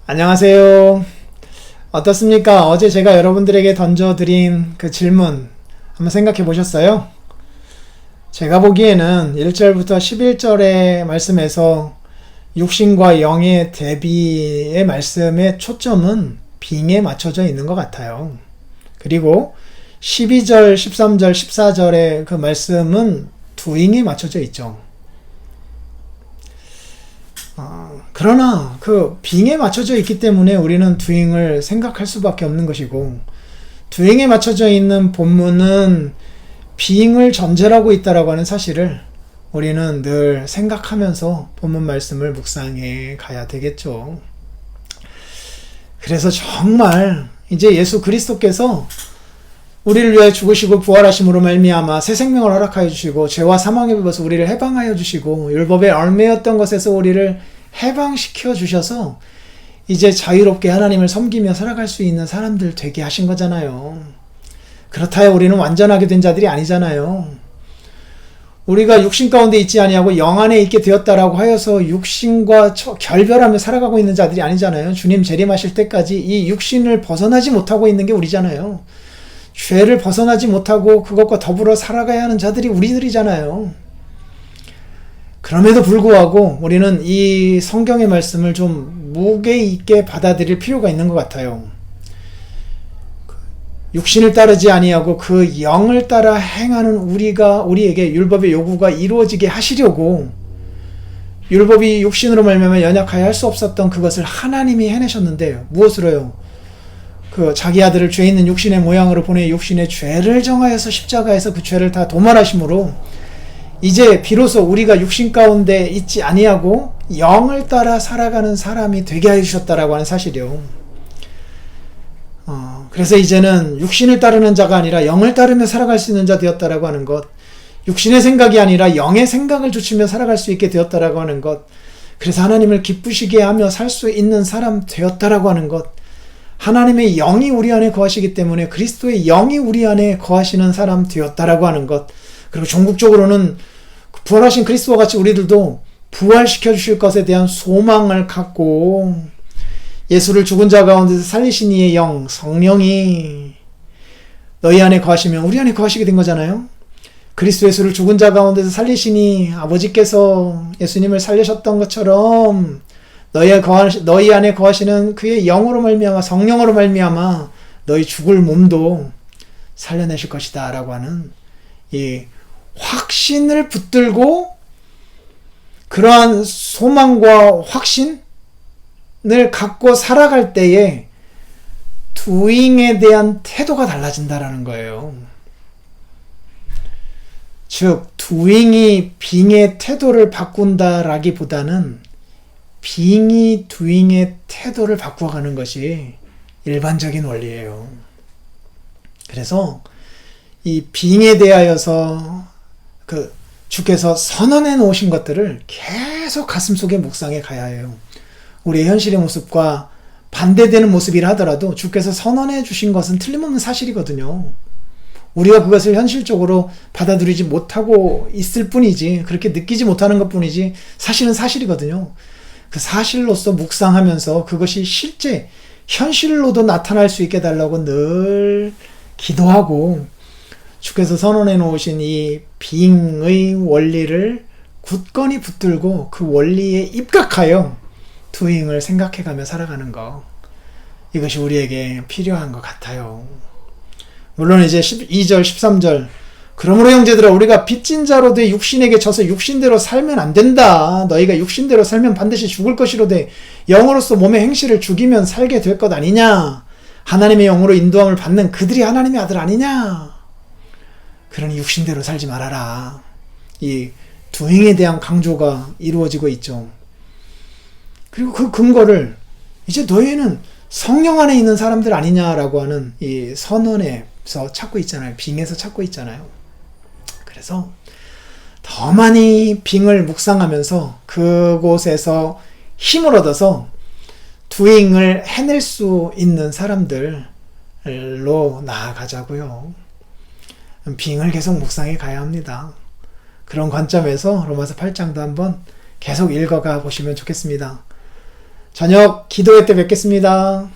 안녕하세요. 어떻습니까? 어제 제가 여러분들에게 던져드린 그 질문 한번 생각해 보셨어요? 제가 보기에는 1절부터 11절의 말씀에서 육신과 영의 대비의 말씀의 초점은 빙에 맞춰져 있는 것 같아요. 그리고 12절, 13절, 14절의 그 말씀은 doing에 맞춰져 있죠. 그러나 그 빙에 맞춰져 있기 때문에 우리는 doing을 생각할 수밖에 없는 것이고, doing에 맞춰져 있는 본문은 being을 전제로 하고 있다라고 하는 사실을 우리는 늘 생각하면서 본문 말씀을 묵상해 가야 되겠죠. 그래서 정말 이제 예수 그리스도께서 우리를 위해 죽으시고 부활하심으로 말미암아 새 생명을 허락하여 주시고 죄와 사망에 비어서 우리를 해방하여 주시고 율법에 얽매였던 것에서 우리를 해방시켜 주셔서 이제 자유롭게 하나님을 섬기며 살아갈 수 있는 사람들 되게 하신 거잖아요. 그렇다여 우리는 완전하게 된 자들이 아니잖아요. 우리가 육신 가운데 있지 아니하고 영 안에 있게 되었다라고 하여서 육신과 결별하며 살아가고 있는 자들이 아니잖아요. 주님 재림하실 때까지 이 육신을 벗어나지 못하고 있는 게 우리잖아요. 죄를 벗어나지 못하고 그것과 더불어 살아가야 하는 자들이 우리들이잖아요. 그럼에도 불구하고 우리는 이 성경의 말씀을 좀 무게 있게 받아들일 필요가 있는 것 같아요. 육신을 따르지 아니하고 그 영을 따라 행하는 우리에게 율법의 요구가 이루어지게 하시려고 율법이 육신으로 말미암아 연약하여 할 수 없었던 그것을 하나님이 해내셨는데 무엇으로요? 그 자기 아들을 죄 있는 육신의 모양으로 보내 육신의 죄를 정하여서 십자가에서 그 죄를 다 도말하심으로 이제 비로소 우리가 육신 가운데 있지 아니하고 영을 따라 살아가는 사람이 되게 하여 주셨다라고 하는 사실이요. 그래서 이제는 육신을 따르는 자가 아니라 영을 따르며 살아갈 수 있는 자 되었다라고 하는 것, 육신의 생각이 아니라 영의 생각을 좇으며 살아갈 수 있게 되었다라고 하는 것, 그래서 하나님을 기쁘시게 하며 살 수 있는 사람 되었다라고 하는 것, 하나님의 영이 우리 안에 거하시기 때문에 그리스도의 영이 우리 안에 거하시는 사람 되었다라고 하는 것, 그리고 종국적으로는 부활하신 그리스도와 같이 우리들도 부활시켜 주실 것에 대한 소망을 갖고 예수를 죽은 자 가운데서 살리신 이의 영, 성령이 너희 안에 거하시면 우리 안에 거하시게 된 거잖아요. 그리스도 예수를 죽은 자 가운데서 살리시니 아버지께서 예수님을 살리셨던 것처럼 너희 안에 거하시는 그의 영으로 말미암아 성령으로 말미암아 너희 죽을 몸도 살려내실 것이다 라고 하는 이 확신을 붙들고 그러한 소망과 확신을 갖고 살아갈 때에 doing에 대한 태도가 달라진다라는 거예요. 즉 doing이 being의 태도를 바꾼다라기보다는 being이 doing의 태도를 바꾸어가는 것이 일반적인 원리예요. 그래서 이 being에 대하여서 주께서 선언해 놓으신 것들을 계속 가슴속에 묵상해 가야 해요. 우리의 현실의 모습과 반대되는 모습이라 하더라도 주께서 선언해 주신 것은 틀림없는 사실이거든요. 우리가 그것을 현실적으로 받아들이지 못하고 있을 뿐이지, 그렇게 느끼지 못하는 것 뿐이지 사실은 사실이거든요. 그 사실로서 묵상하면서 그것이 실제 현실로도 나타날 수 있게 달라고 늘 기도하고 주께서 선언해 놓으신 이 being의 원리를 굳건히 붙들고 그 원리에 입각하여 doing을 생각해가며 살아가는 거, 이것이 우리에게 필요한 것 같아요. 물론 이제 12절 13절 그러므로 형제들아 우리가 빚진 자로 돼 육신에게 져서 육신대로 살면 안 된다. 너희가 육신대로 살면 반드시 죽을 것이로되 영으로서 몸의 행실을 죽이면 살게 될 것 아니냐. 하나님의 영으로 인도함을 받는 그들이 하나님의 아들 아니냐. 그러니 육신대로 살지 말아라. 이 doing에 대한 강조가 이루어지고 있죠. 그리고 그 근거를 이제 너희는 성령 안에 있는 사람들 아니냐라고 하는 이 선언에서 찾고 있잖아요. 빙에서 찾고 있잖아요. 그래서 더 많이 빙을 묵상하면서 그곳에서 힘을 얻어서 doing을 해낼 수 있는 사람들로 나아가자고요. 빙을 계속 묵상해 가야 합니다. 그런 관점에서 로마서 8장도 한번 계속 읽어가 보시면 좋겠습니다. 저녁 기도회 때 뵙겠습니다.